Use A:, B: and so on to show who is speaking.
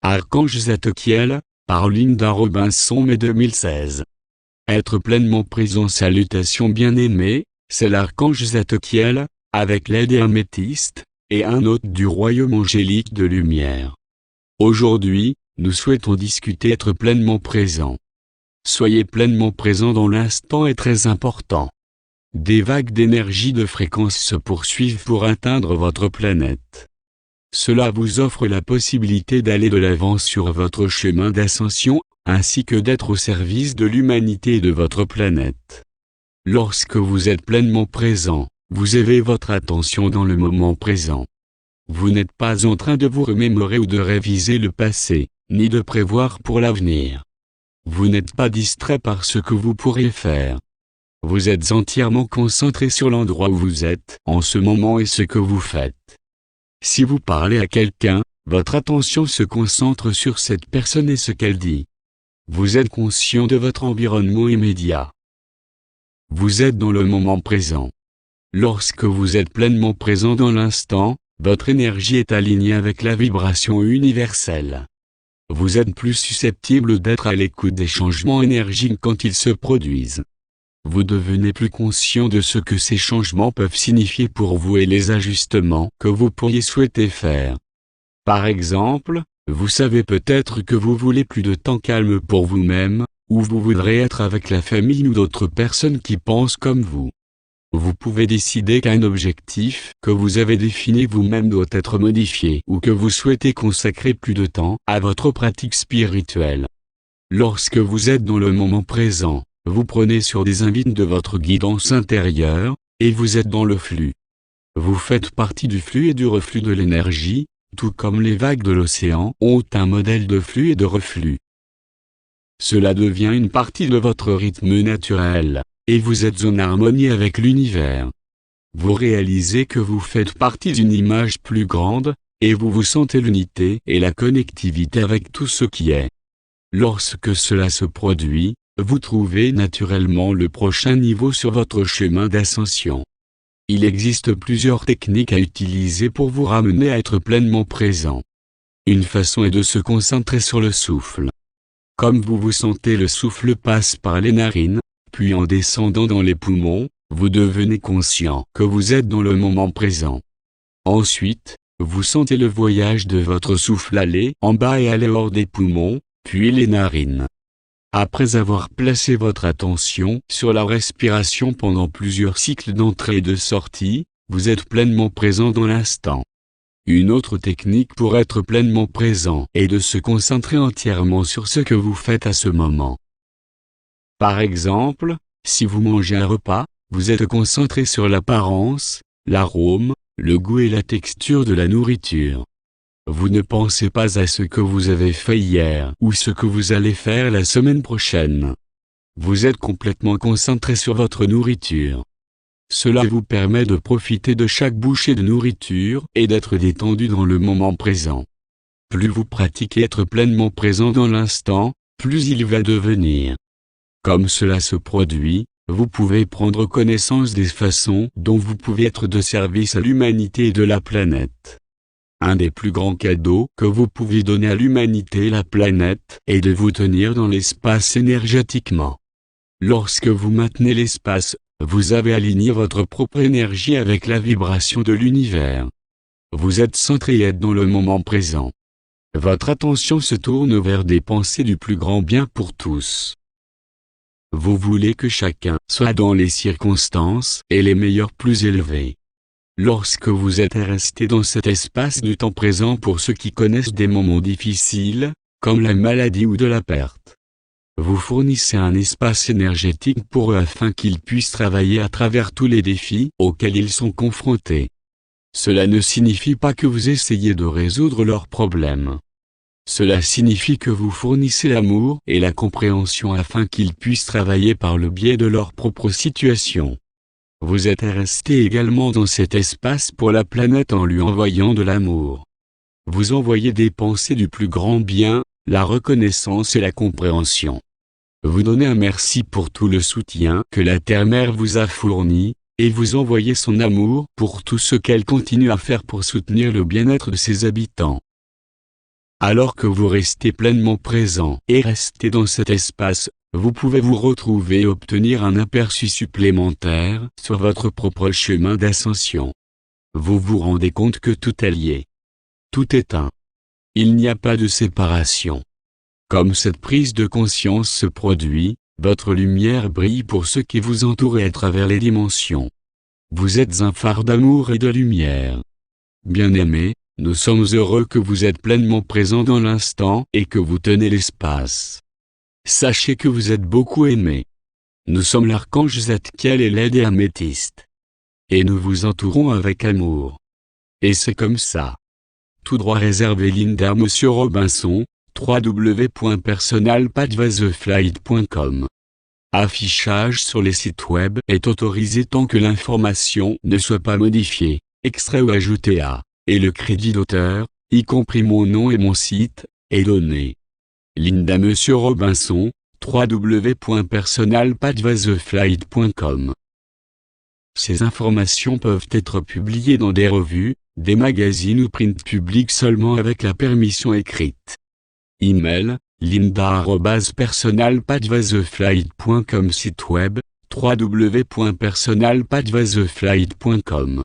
A: Archange Zadkiel, par Linda Robinson, mai 2016. Être pleinement présent. Salutations bien-aimés, c'est l'archange Zadkiel, avec l'aide et améthyste, et un hôte du royaume angélique de lumière. Aujourd'hui, nous souhaitons discuter être pleinement présent. Soyez pleinement présent dans l'instant est très important. Des vagues d'énergie de fréquence se poursuivent pour atteindre votre planète. Cela vous offre la possibilité d'aller de l'avant sur votre chemin d'ascension, ainsi que d'être au service de l'humanité et de votre planète. Lorsque vous êtes pleinement présent, vous avez votre attention dans le moment présent. Vous n'êtes pas en train de vous remémorer ou de réviser le passé, ni de prévoir pour l'avenir. Vous n'êtes pas distrait par ce que vous pourrez faire. Vous êtes entièrement concentré sur l'endroit où vous êtes en ce moment et ce que vous faites. Si vous parlez à quelqu'un, votre attention se concentre sur cette personne et ce qu'elle dit. Vous êtes conscient de votre environnement immédiat. Vous êtes dans le moment présent. Lorsque vous êtes pleinement présent dans l'instant, votre énergie est alignée avec la vibration universelle. Vous êtes plus susceptible d'être à l'écoute des changements énergiques quand ils se produisent. Vous devenez plus conscient de ce que ces changements peuvent signifier pour vous et les ajustements que vous pourriez souhaiter faire. Par exemple, vous savez peut-être que vous voulez plus de temps calme pour vous-même, ou vous voudrez être avec la famille ou d'autres personnes qui pensent comme vous. Vous pouvez décider qu'un objectif que vous avez défini vous-même doit être modifié ou que vous souhaitez consacrer plus de temps à votre pratique spirituelle. Lorsque vous êtes dans le moment présent, vous prenez sur des invites de votre guidance intérieure, et vous êtes dans le flux. Vous faites partie du flux et du reflux de l'énergie, tout comme les vagues de l'océan ont un modèle de flux et de reflux. Cela devient une partie de votre rythme naturel, et vous êtes en harmonie avec l'univers. Vous réalisez que vous faites partie d'une image plus grande, et vous vous sentez l'unité et la connectivité avec tout ce qui est. Lorsque cela se produit, vous trouvez naturellement le prochain niveau sur votre chemin d'ascension. Il existe plusieurs techniques à utiliser pour vous ramener à être pleinement présent. Une façon est de se concentrer sur le souffle. Comme vous vous sentez le souffle passe par les narines, puis en descendant dans les poumons, vous devenez conscient que vous êtes dans le moment présent. Ensuite, vous sentez le voyage de votre souffle aller en bas et aller hors des poumons, puis les narines. Après avoir placé votre attention sur la respiration pendant plusieurs cycles d'entrée et de sortie, vous êtes pleinement présent dans l'instant. Une autre technique pour être pleinement présent est de se concentrer entièrement sur ce que vous faites à ce moment. Par exemple, si vous mangez un repas, vous êtes concentré sur l'apparence, l'arôme, le goût et la texture de la nourriture. Vous ne pensez pas à ce que vous avez fait hier ou ce que vous allez faire la semaine prochaine. Vous êtes complètement concentré sur votre nourriture. Cela vous permet de profiter de chaque bouchée de nourriture et d'être détendu dans le moment présent. Plus vous pratiquez être pleinement présent dans l'instant, plus il va devenir. Comme cela se produit, vous pouvez prendre connaissance des façons dont vous pouvez être de service à l'humanité et de la planète. Un des plus grands cadeaux que vous pouvez donner à l'humanité et la planète est de vous tenir dans l'espace énergétiquement. Lorsque vous maintenez l'espace, vous avez aligné votre propre énergie avec la vibration de l'univers. Vous êtes centré et êtes dans le moment présent. Votre attention se tourne vers des pensées du plus grand bien pour tous. Vous voulez que chacun soit dans les circonstances et les meilleurs plus élevés. Lorsque vous êtes resté dans cet espace du temps présent pour ceux qui connaissent des moments difficiles, comme la maladie ou de la perte, vous fournissez un espace énergétique pour eux afin qu'ils puissent travailler à travers tous les défis auxquels ils sont confrontés. Cela ne signifie pas que vous essayez de résoudre leurs problèmes. Cela signifie que vous fournissez l'amour et la compréhension afin qu'ils puissent travailler par le biais de leur propre situation. Vous êtes resté également dans cet espace pour la planète en lui envoyant de l'amour. Vous envoyez des pensées du plus grand bien, la reconnaissance et la compréhension. Vous donnez un merci pour tout le soutien que la Terre-Mère vous a fourni, et vous envoyez son amour pour tout ce qu'elle continue à faire pour soutenir le bien-être de ses habitants. Alors que vous restez pleinement présent et restez dans cet espace, vous pouvez vous retrouver et obtenir un aperçu supplémentaire sur votre propre chemin d'ascension. Vous vous rendez compte que tout est lié. Tout est un. Il n'y a pas de séparation. Comme cette prise de conscience se produit, votre lumière brille pour ceux qui vous entourent à travers les dimensions. Vous êtes un phare d'amour et de lumière. Bien-aimés, nous sommes heureux que vous êtes pleinement présent dans l'instant et que vous tenez l'espace. Sachez que vous êtes beaucoup aimés. Nous sommes l'archange Zadkiel et l'aide améthyste. Et nous vous entourons avec amour. Et c'est comme ça. Tout droit réservé Linda Monsieur Robinson, www.personalpathwastheflight.com. Affichage sur les sites web est autorisé tant que l'information ne soit pas modifiée, extrait ou ajoutée à, et le crédit d'auteur, y compris mon nom et mon site, est donné. Linda Monsieur Robinson, www.personalpathwastheflight.com. Ces informations peuvent être publiées dans des revues, des magazines ou print publics seulement avec la permission écrite. Email, linda@personalpathwastheflight.com. Site web, www.personalpathwastheflight.com.